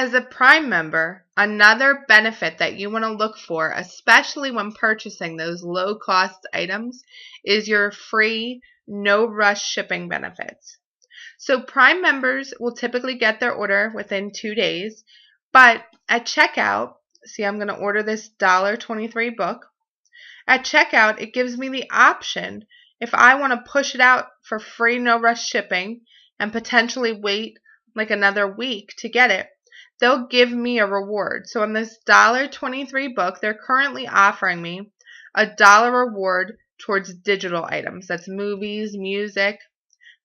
As a Prime member, another benefit that you want to look for, especially when purchasing those low-cost items, is your free, no-rush shipping benefits. So Prime members will typically get their order within 2 days, but at checkout, see, I'm going to order this $1.23 book. At checkout, it gives me the option if I want to push it out for free, no-rush shipping and potentially wait like another week to get it. They'll give me a reward. So on this $1.23 book, they're currently offering me a $1 reward towards digital items. That's movies, music.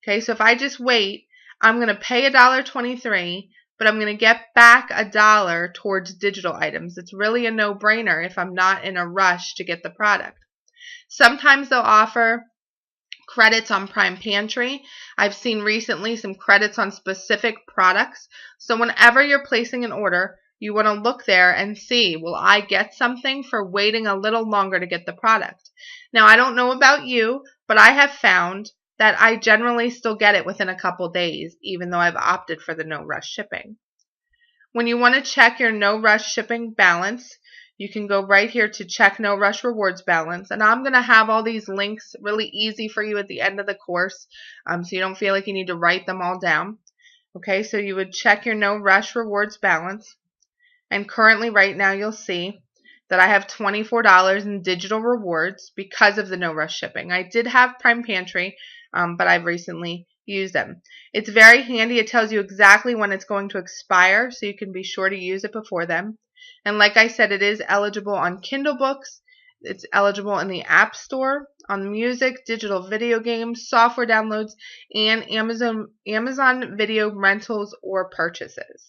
Okay, so if I just wait, I'm going to pay $1.23, but I'm going to get back $1 towards digital items. It's really a no-brainer if I'm not in a rush to get the product. Sometimes they'll offer credits on Prime Pantry. I've seen recently some credits on specific products. So whenever you're placing an order, you want to look there and see, will I get something for waiting a little longer to get the product? Now, I don't know about you, but I have found that I generally still get it within a couple days, even though I've opted for the no rush shipping. When you want to check your no rush shipping balance, you can go right here to check no rush rewards balance. And I'm going to have all these links really easy for you at the end of the course, so you don't feel like you need to write them all down. Okay, so you would check your no rush rewards balance. And currently right now you'll see that I have $24 in digital rewards because of the no rush shipping. I did have Prime Pantry, but I've recently used them. It's very handy. It tells you exactly when it's going to expire, so you can be sure to use it before then. And like I said, it is eligible on Kindle books. It's eligible in the App Store, on music, digital video games, software downloads, and Amazon video rentals or purchases.